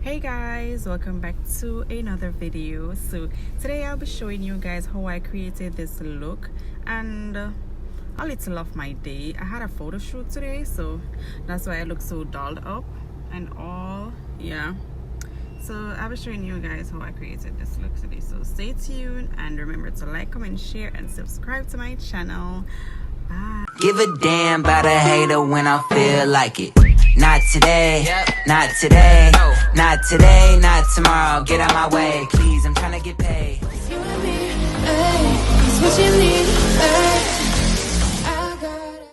Hey guys, welcome back to another video. So today I'll be showing you guys how I created this look and a little of my day. I had a photo shoot today, so that's why I look so dolled up and all. Yeah, so I'll be showing you guys how I created this look today. So stay tuned and remember to like, comment, share and subscribe to my channel. Bye. Give a damn about a hater when I feel like it. Not today, not today, not today, not tomorrow. Get out my way, please, I'm trying to get paid. You and me, ay, it's what you need, ay. I got it.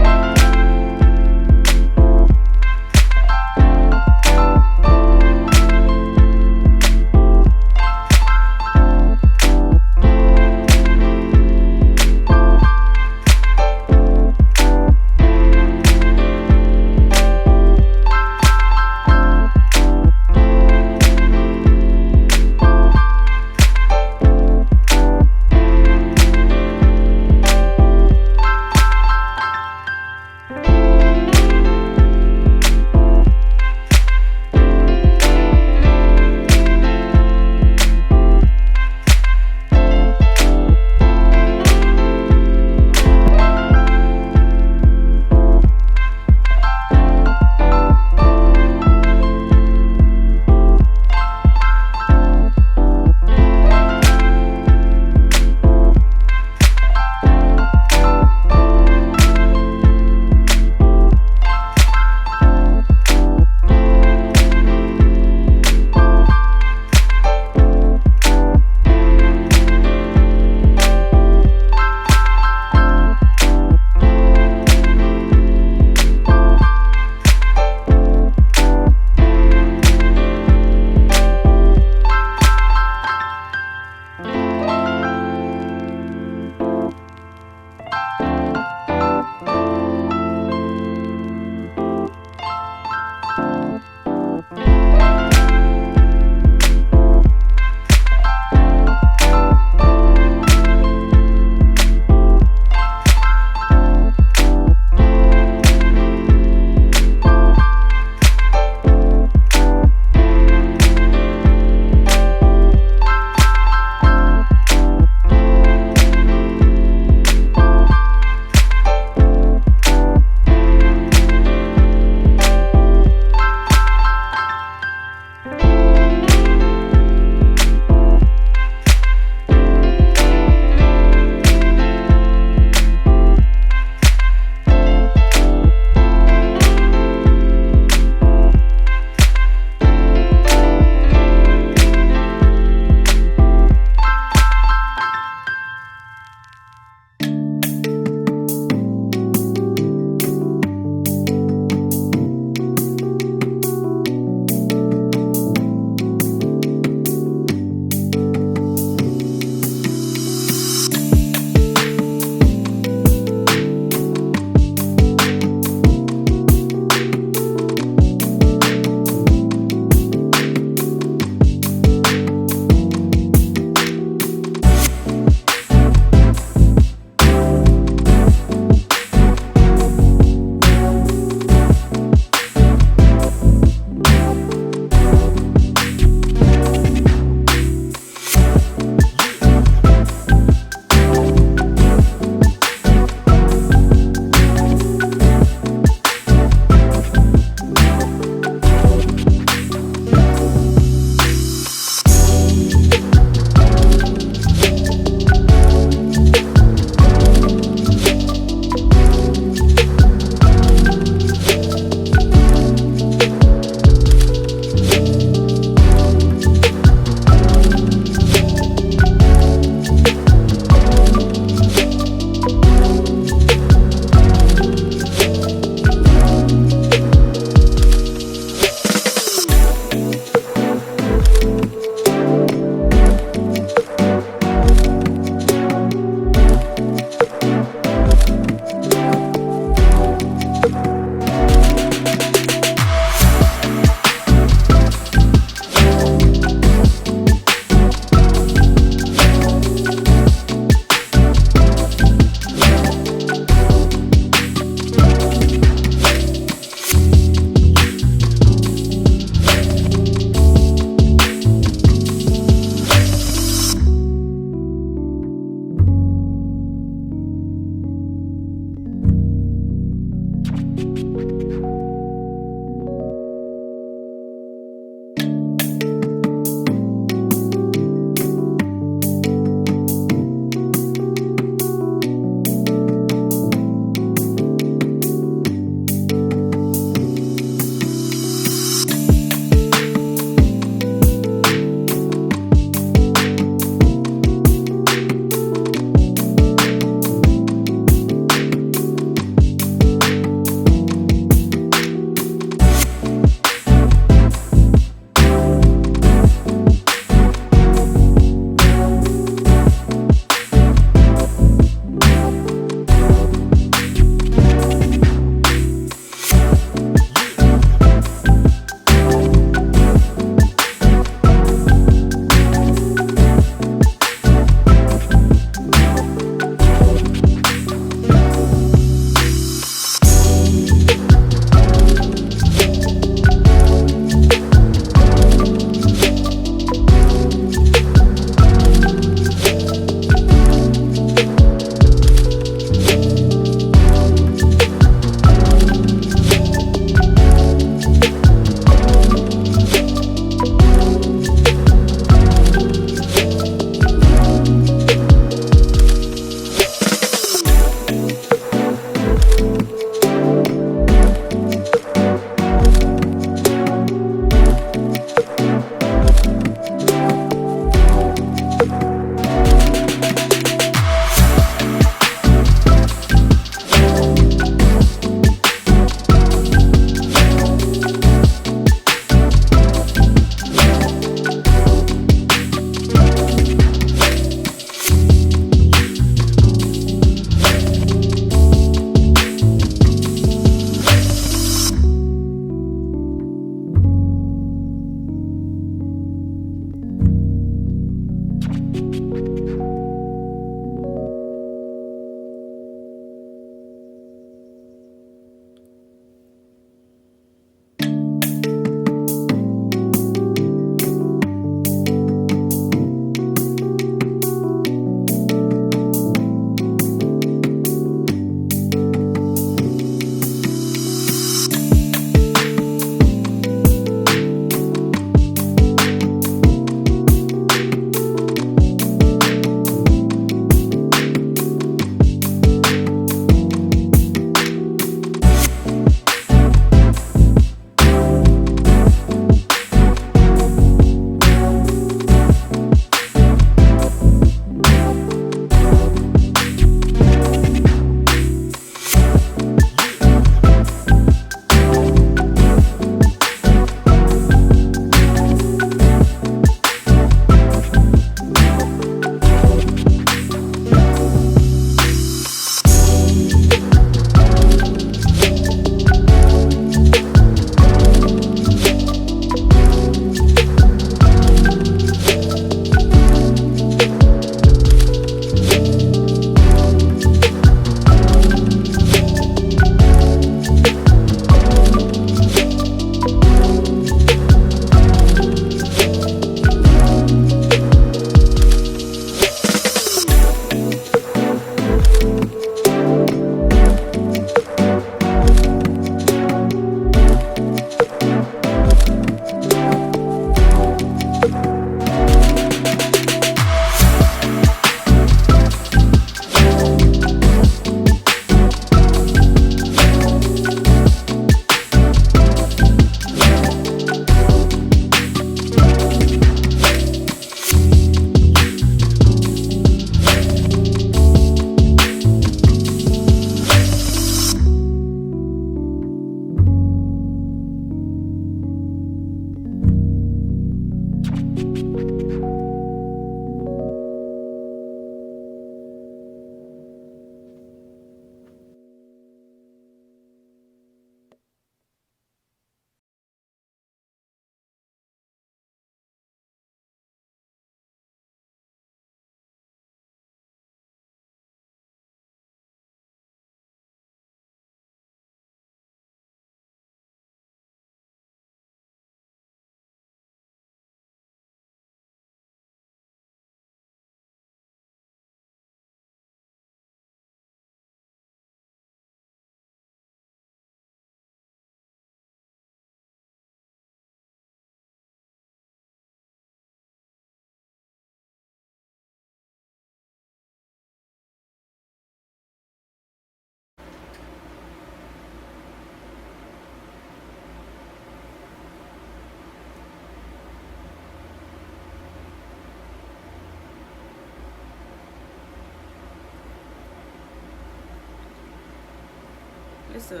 this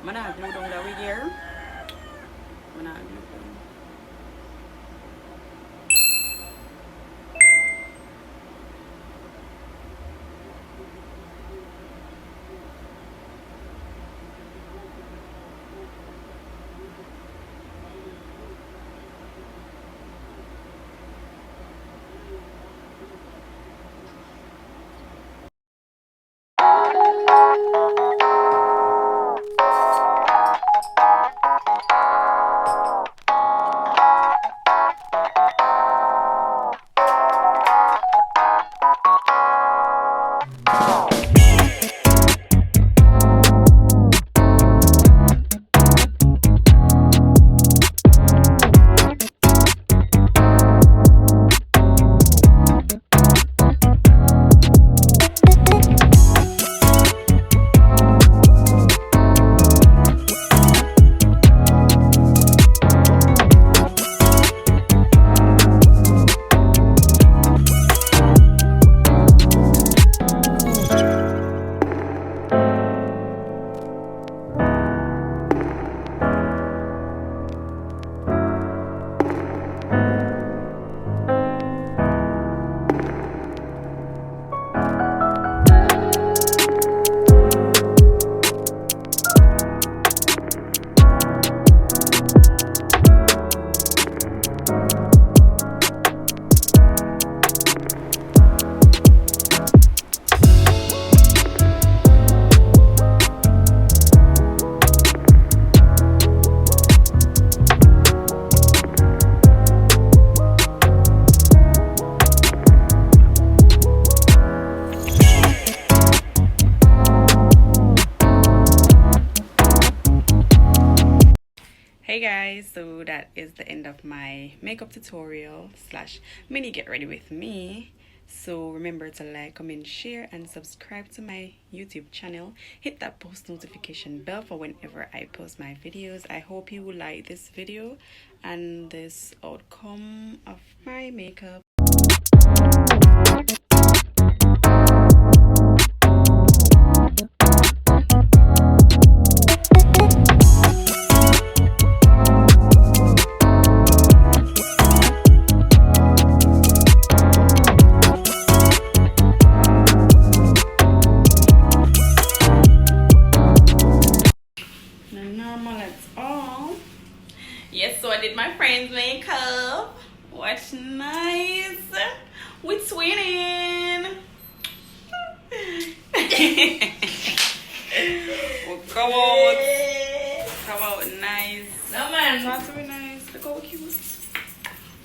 I'm not glue down that wig here. I'm not glue down. Hey guys, so that is the end of my makeup tutorial slash mini get ready with me. So remember to like, comment, share and subscribe to my YouTube channel. Hit that post notification bell for whenever I post my videos. I hope you will like this video and this outcome of my makeup. Yes, so I did my friend's makeup. Watch, nice. We twinning. Oh, come out. Come out nice. No man. Not so nice. Look how cute.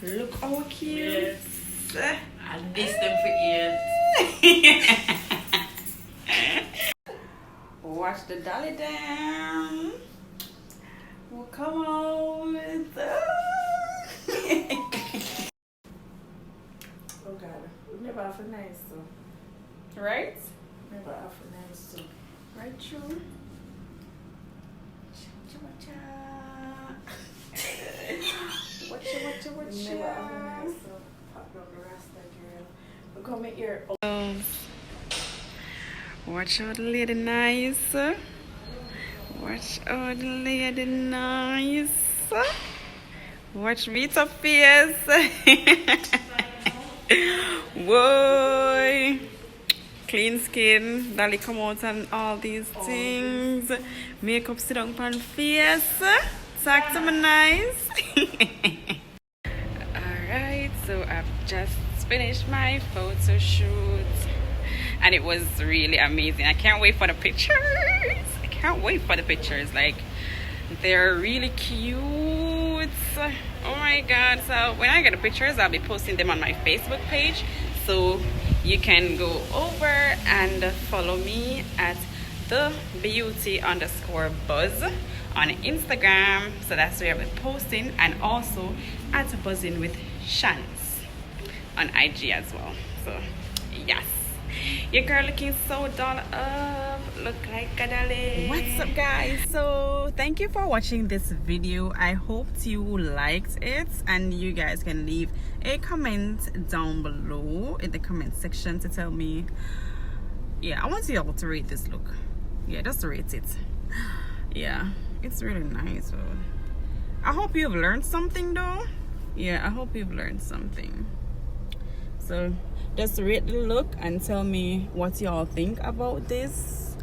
Look how cute. Yes. I missed them for years. Watch the dolly down. Well, come on. Oh God, we never have a nice so. Right? Never have a nice so. Right, true. Watcha. Never have a nice so. Pop down the rasta girl. We come here. Watch out, the lady nice. Watch out, the lady nice. Watch me to face. Whoa. Clean skin. Dolly come out and all these things. Makeup sit on pan face. Talk to me nice. Alright, so I've just finished my photo shoot. And it was really amazing. I can't wait for the pictures. Like, they're really cute. Oh my god. So when I get the pictures, I'll be posting them on my Facebook page, so you can go over and follow me at @thebeauty_buzz on Instagram. So that's where I'll be posting, and also at Buzzing with Shannz on IG as well. So yes, your girl looking so doll up, look like a dolly. What's up guys? So thank you for watching this video. I hope you liked it, and you guys can leave a comment down below in the comment section to tell me, yeah, I want you all to rate this look. Yeah, just rate it. Yeah, it's really nice. So I hope you've learned something though. Yeah, I hope you've learned something. So just rate the look and tell me what y'all think about this.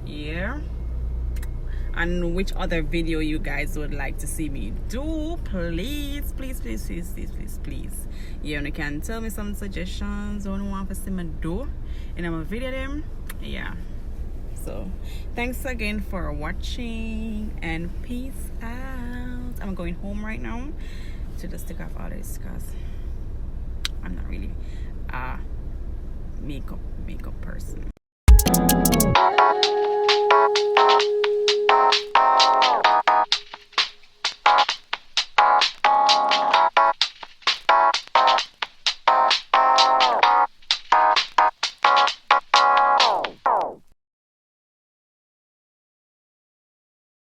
Yeah, and which other video you guys would like to see me do. Please, please, please, please, please, please, please. Yeah, and you can tell me some suggestions on what you want to see me do in my video them. Yeah, so thanks again for watching and peace out. I'm going home right now to just take off all this because I'm not really a makeup person.